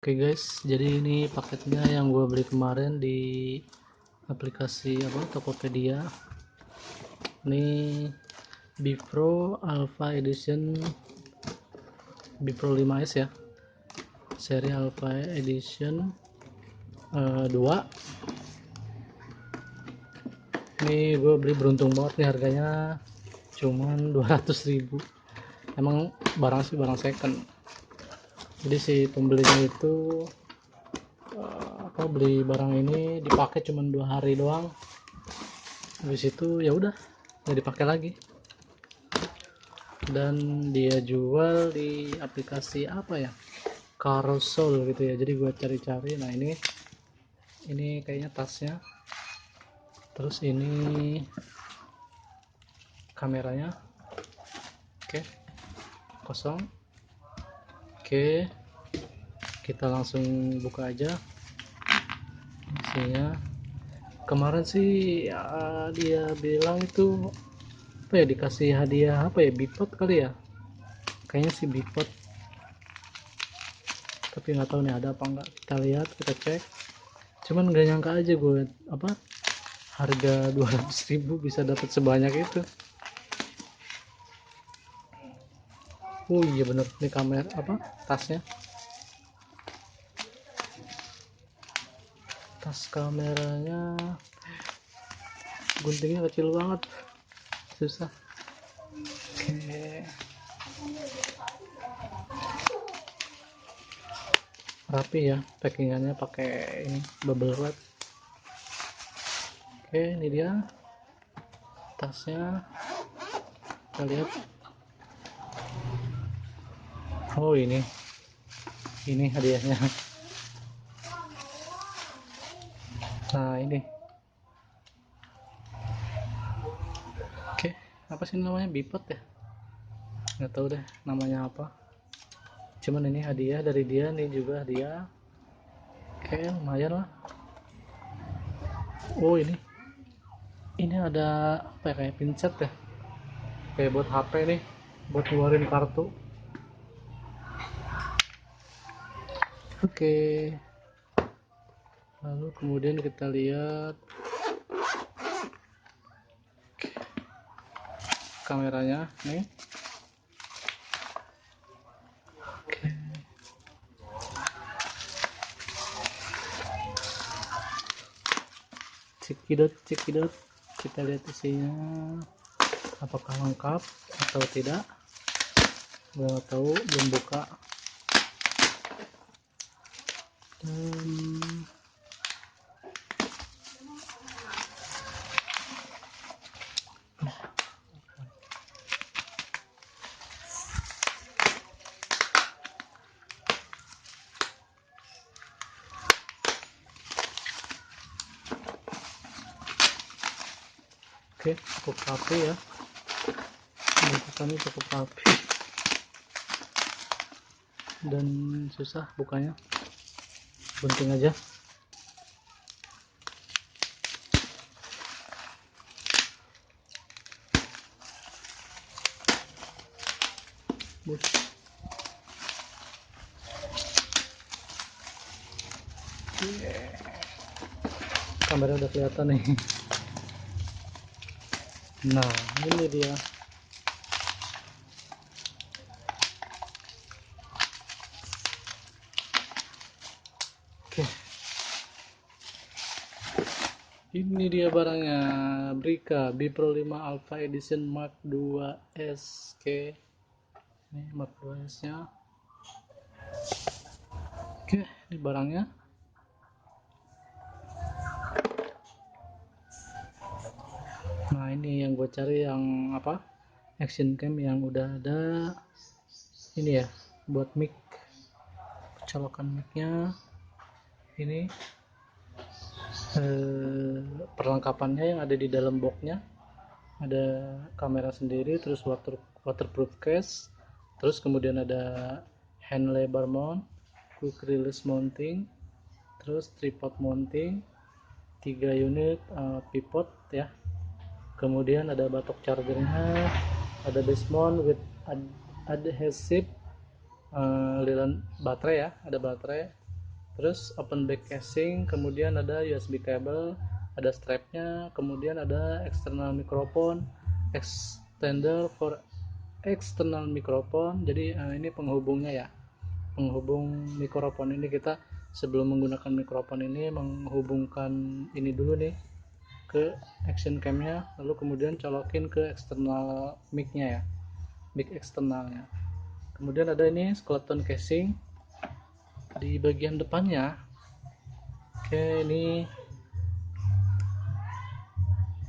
Oke guys, jadi ini paketnya yang gue beli kemarin di aplikasi Tokopedia. Ini Bipro Alpha Edition, Bipro 5S ya, seri Alpha Edition 2. Ini gue beli beruntung banget nih, harganya cuman 200.000. Emang barang second. Jadi si pembelinya itu beli barang ini dipakai cuma 2 hari doang, habis itu ya udah nggak dipakai lagi. Dan dia jual di aplikasi Carousel gitu ya. Jadi gue cari-cari, nah ini kayaknya tasnya, terus ini kameranya. Oke, kosong. Oke, kita langsung buka aja isinya. Kemarin sih dia bilang itu dikasih hadiah Bipod kali ya, kayaknya sih Bipod, tapi nggak tahu nih ada apa enggak. Kita lihat, kita cek. Cuman nggak nyangka aja gue harga 200.000 bisa dapat sebanyak itu. Oh iya bener, ini kamera tasnya, tas kameranya guntingnya kecil banget, susah. Oke, rapi ya packingannya, pakai ini bubble wrap. Oke, ini dia tasnya, kita lihat. Oh ini hadiahnya. Nah ini, oke, apa sih namanya, Bipod ya, nggak tahu deh namanya apa, cuman ini hadiah dari dia. Nih juga hadiah. Oke, lumayan lah. Oh ini ada kayak pincet ya, kayak buat HP nih, buat ngeluarin kartu. Oke, lalu kemudian kita lihat kameranya nih. Oke, cekidot, kita lihat isinya apakah lengkap atau tidak. Nggak tahu, belum buka. Oke, cukup rapi ya, bentukannya cukup rapi dan susah bukanya, gunting aja. Kamera udah kelihatan nih. Nah ini dia. Oke, ini dia barangnya, Brica Bipro 5 Alpha Edition Mark 2 SK. Ini Mark 2S nya. Oke, ini barangnya. Nah ini yang gue cari, yang action cam yang udah ada ini ya, buat mic, colokan micnya. Ini perlengkapannya yang ada di dalam boxnya, ada kamera sendiri, terus waterproof case, terus kemudian ada hand lebar mount, quick release mounting, terus tripod mounting, 3 unit pivot ya, kemudian ada batok chargernya, ada base mount with adhesive lilin baterai ya, ada baterai, terus open back casing, kemudian ada USB cable, ada strapnya, kemudian ada external microphone, extender for external microphone. Jadi ini penghubungnya ya, penghubung mikrofon ini. Kita sebelum menggunakan mikrofon ini menghubungkan ini dulu nih ke action camnya, lalu kemudian colokin ke eksternal mic-nya ya, mic eksternalnya. Kemudian ada ini skeleton casing di bagian depannya. Oke, ini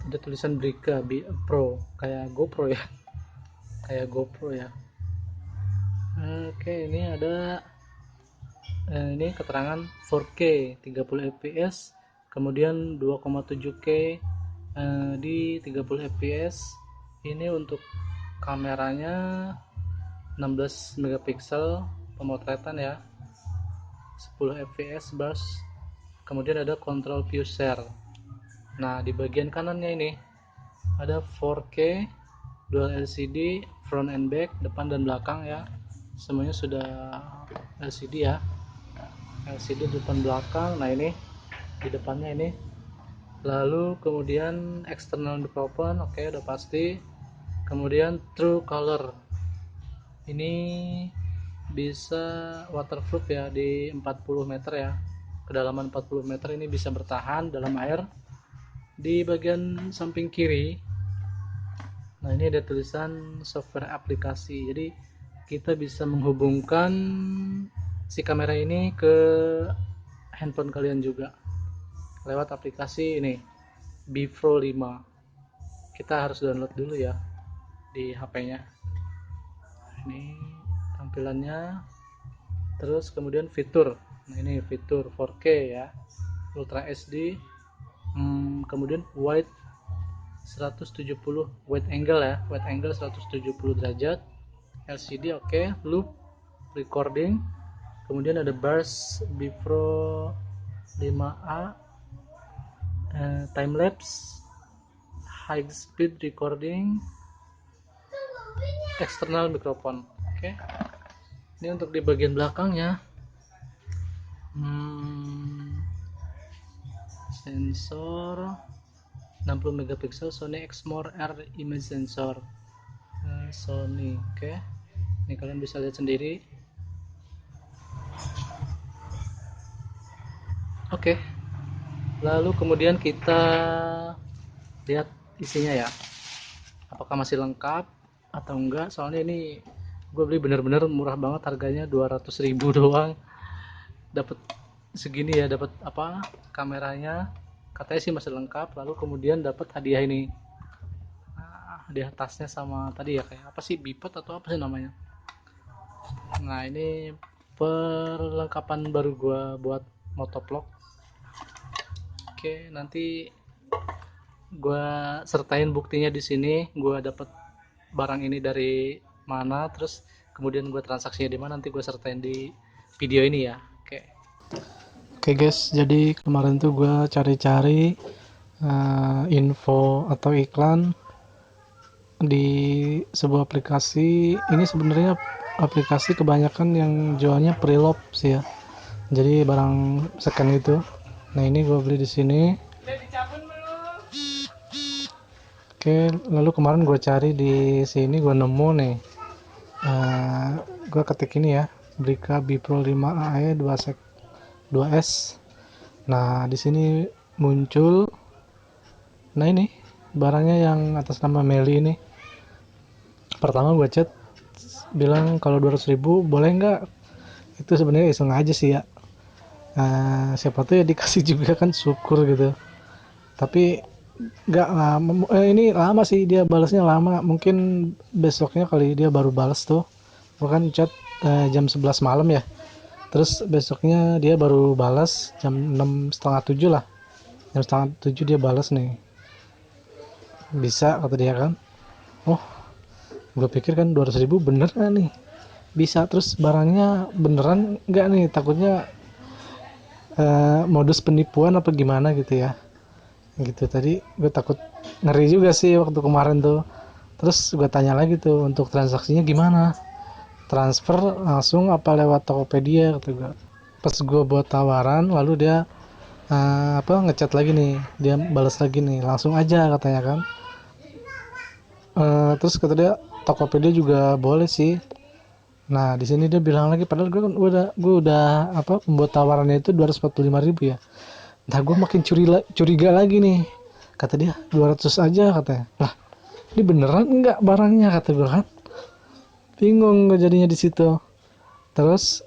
ada tulisan Brica Pro, kayak GoPro ya, kayak GoPro ya. Oke, ini ada ini keterangan 4K 30 fps, kemudian 2,7K di 30 fps. Ini untuk kameranya 16 megapiksel pemotretan ya, 10 fps burst. Kemudian ada control view share. Nah, di bagian kanannya ini ada 4K dual LCD front and back, depan dan belakang ya, semuanya sudah LCD ya, LCD depan belakang. Nah, ini di depannya ini. Lalu kemudian external microphone, oke, udah pasti. Kemudian true color, ini bisa waterproof ya, di 40 meter ya, kedalaman 40 meter ini bisa bertahan dalam air. Di bagian samping kiri, nah ini ada tulisan software aplikasi, jadi kita bisa menghubungkan si kamera ini ke handphone kalian juga lewat aplikasi ini Bipro 5. Kita harus download dulu ya di HP-nya. Ini tampilannya. Terus kemudian fitur. Nah, ini fitur 4K ya, Ultra HD. Kemudian wide 170 wide angle ya, wide angle 170 derajat. LCD oke, loop recording. Kemudian ada burst Bipro 5A, time lapse, high speed recording, external microphone. Oke. Ini untuk di bagian belakangnya. Sensor 60 megapiksel Sony Exmor R image sensor. Sony, oke. Ini kalian bisa lihat sendiri. Oke. Lalu kemudian kita lihat isinya ya, apakah masih lengkap atau enggak. Soalnya ini gue beli bener-bener murah banget, harganya 200.000 doang, dapat segini ya, dapat apa, kameranya katanya sih masih lengkap. Lalu kemudian dapat hadiah ini, hadiah tasnya sama tadi ya, kayak apa sih, bipod atau apa sih namanya. Nah, ini perlengkapan baru gue buat motovlog. Oke, nanti gue sertain buktinya di sini, gue dapat barang ini dari mana, terus kemudian gue transaksinya di mana, nanti gue sertain di video ini ya. Oke guys, jadi kemarin tuh gue cari-cari info atau iklan di sebuah aplikasi. Ini sebenarnya aplikasi kebanyakan yang jualnya preloved sih ya, jadi barang second itu. Nah, ini gue beli di sini. Oke, lalu kemarin gue cari di sini, gue nemu nih. Gue ketik ini ya, Brica Bipro 5AE 2S. Nah, di sini muncul. Nah, ini barangnya yang atas nama Meli ini. Pertama gue chat, bilang kalau 200.000 boleh nggak. Itu sebenarnya iseng aja sih ya. Siapa tuh ya dikasih juga kan, syukur gitu. Tapi nggak lama, ini lama sih dia balasnya, lama. Mungkin besoknya kali dia baru balas tuh. Bukan chat jam 11 malam ya. Terus besoknya dia baru balas jam 6:30 lah. Jam 6:30 dia balas nih. Bisa, kata dia kan. Oh, gue pikir kan 200.000 bener gak nih? Bisa. Terus barangnya beneran nggak nih? Takutnya modus penipuan apa gimana gitu ya, gitu. Tadi gue takut, ngeri juga sih waktu kemarin tuh. Terus gue tanya lagi tuh, untuk transaksinya gimana, transfer langsung apa lewat Tokopedia, kata gue. pas gue buat tawaran, lalu dia ngechat lagi nih, dia balas lagi nih, langsung aja katanya kan. Terus kata dia Tokopedia juga boleh sih. Nah di sini dia bilang lagi, padahal gue udah membuat tawarannya itu 245.000 ya. Nah gue makin curiga lagi nih. Kata dia 200 aja katanya. Lah ini beneran enggak barangnya, kata gue kan. Bingung gue jadinya di situ. Terus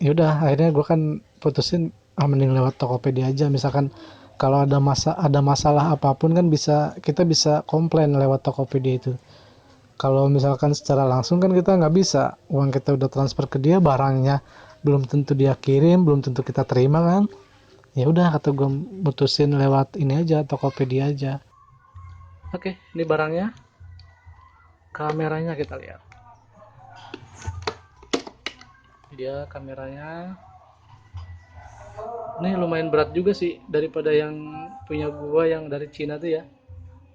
yaudah akhirnya gue kan putusin mending lewat Tokopedia aja. Misalkan kalau ada masalah apapun kan kita bisa komplain lewat Tokopedia itu. Kalau misalkan secara langsung kan kita nggak bisa, uang kita udah transfer ke dia, barangnya belum tentu dia kirim, belum tentu kita terima kan. Ya udah kata gue mutusin lewat ini aja, Tokopedia aja. Oke, ini barangnya, kameranya kita lihat. Dia kameranya ini lumayan berat juga sih daripada yang punya gua yang dari Cina tuh ya.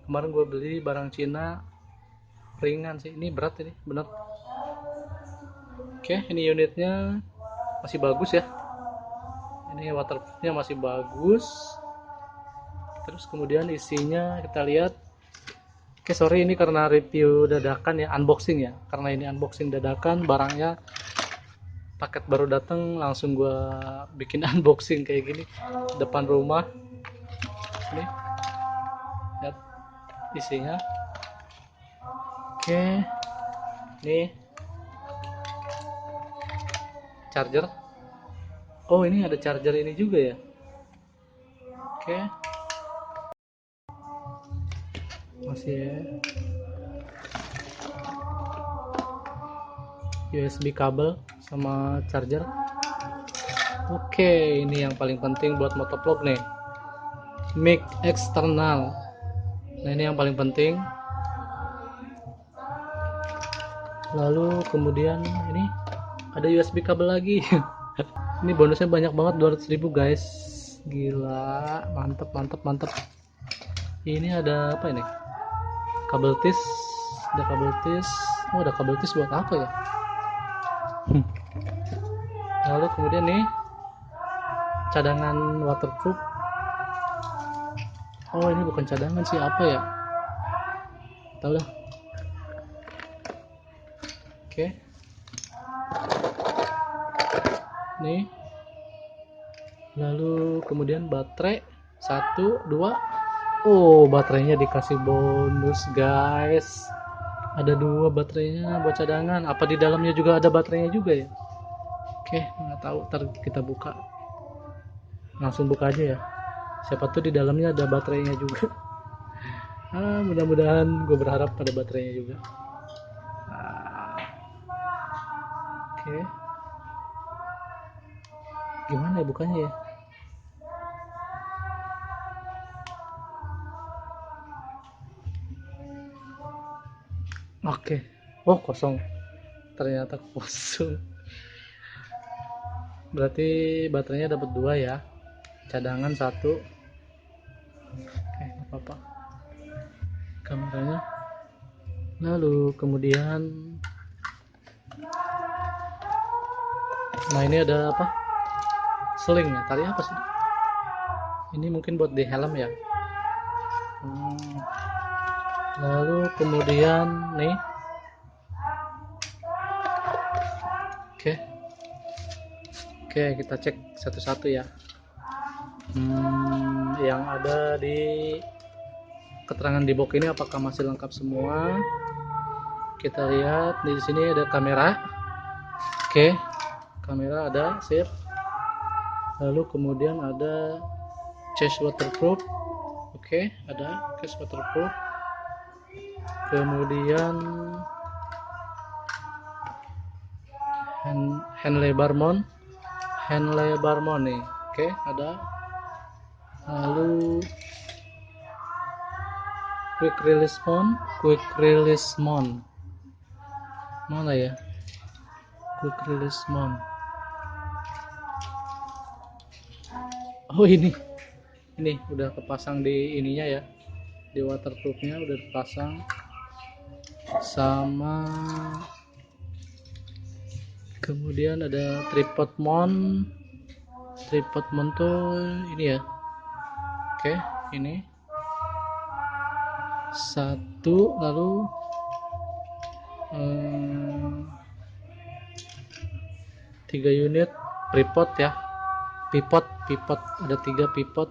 Kemarin gua beli barang Cina ringan sih, ini berat ini bener. Oke, ini unitnya masih bagus ya, ini waterproofnya masih bagus. Terus kemudian isinya kita lihat. Oke, sorry ini karena review dadakan ya, unboxing ya, karena ini unboxing dadakan, barangnya paket baru datang langsung gua bikin unboxing kayak gini depan rumah. Ini lihat isinya. Oke, nih charger. Oh ini ada charger ini juga ya. Oke, masih ya. USB kabel sama charger. Oke, ini yang paling penting buat motovlog nih, mic eksternal. Nah ini yang paling penting. Lalu kemudian ini ada USB kabel lagi. Ini bonusnya banyak banget, 200.000 guys, gila, mantep mantep mantep. Ini ada apa ini, kabel tis, ada kabel tis. Oh ada kabel tis buat apa ya. Lalu kemudian nih cadangan waterproof. Oh ini bukan cadangan sih, apa ya, tahu dah. Oke, nih lalu kemudian baterai 1 2. Oh baterainya dikasih bonus guys, ada 2 baterainya buat cadangan. Apa di dalamnya juga ada baterainya juga ya? Oke, nggak tahu, ntar kita buka, langsung buka aja ya, siapa tuh di dalamnya ada baterainya juga. Mudah-mudahan, gue berharap ada baterainya juga. Oke, gimana ya bukanya ya? Oke, oh kosong, ternyata kosong. Berarti baterainya dapat 2 ya, cadangan 1. Oke, nggak apa-apa. Kameranya, lalu kemudian nah ini ada apa, seling ya, tali apa sih ini, mungkin buat di helm ya. Lalu kemudian nih, oke oke kita cek satu-satu ya. Yang ada di keterangan di box ini apakah masih lengkap semua? Kita lihat di sini ada kamera. Oke, kamera ada, sip. Lalu kemudian ada case waterproof. Oke, ada case waterproof. Kemudian hand lebar mount nih. Oke, ada. Lalu quick release mount mana ya, quick release mount. Oh ini udah kepasang di ininya ya, di waterproofnya udah terpasang. Sama kemudian ada tripod mount. tripod mount ini ya. Oke, ini satu, lalu 3 unit tripod ya, pivot ada 3 pivot.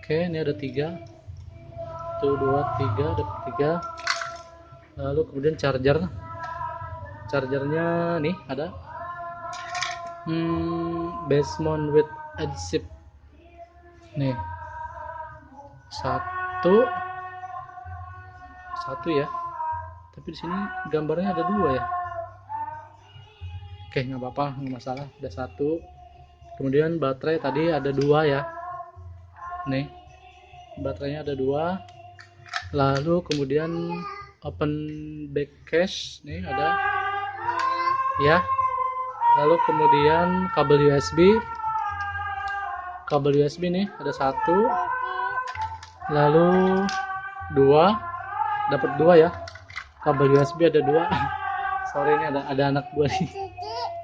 Oke, ini ada 3, 1 2 3, ada 3. Lalu kemudian chargernya nih ada base mount with adhesive nih, satu ya, tapi di sini gambarnya ada 2 ya. Oke, nggak apa-apa, nggak masalah, ada 1. Kemudian baterai tadi ada 2 ya, nih baterainya ada 2. Lalu kemudian open back case nih ada ya. Lalu kemudian kabel USB nih ada 1, lalu 2, dapat 2 ya, kabel USB ada 2. Sorry, ini ada anak gua nih.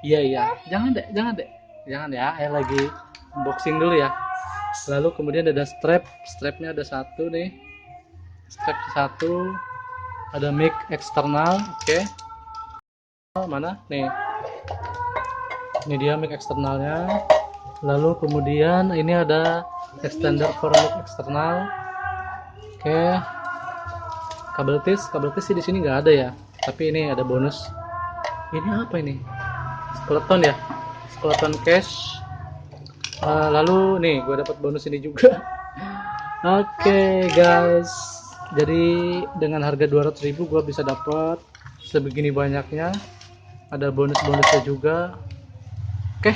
Iya, jangan deh, ya, lagi unboxing dulu ya. Lalu kemudian ada strapnya ada 1 nih, strap 1, ada mic eksternal. Oke, mana nih, ini dia mic eksternalnya. Lalu kemudian ini ada extender for mic eksternal. Oke, kabel tis sih di sini nggak ada ya, tapi ini ada bonus. Ini apa ini, skeleton ya, skeleton case. Lalu nih gue dapat bonus ini juga. Oke, guys, jadi dengan harga 200.000 gue bisa dapat sebegini banyaknya, ada bonusnya juga. Oke,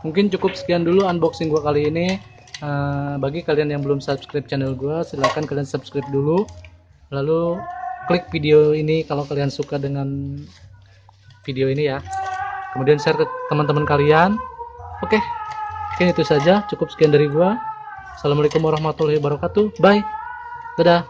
mungkin cukup sekian dulu unboxing gue kali ini. Bagi kalian yang belum subscribe channel gue, silahkan kalian subscribe dulu, lalu klik video ini kalau kalian suka dengan video ini ya, kemudian share ke teman-teman kalian. Oke, mungkin itu saja, cukup sekian dari gua. Assalamualaikum warahmatullahi wabarakatuh. Bye, dadah.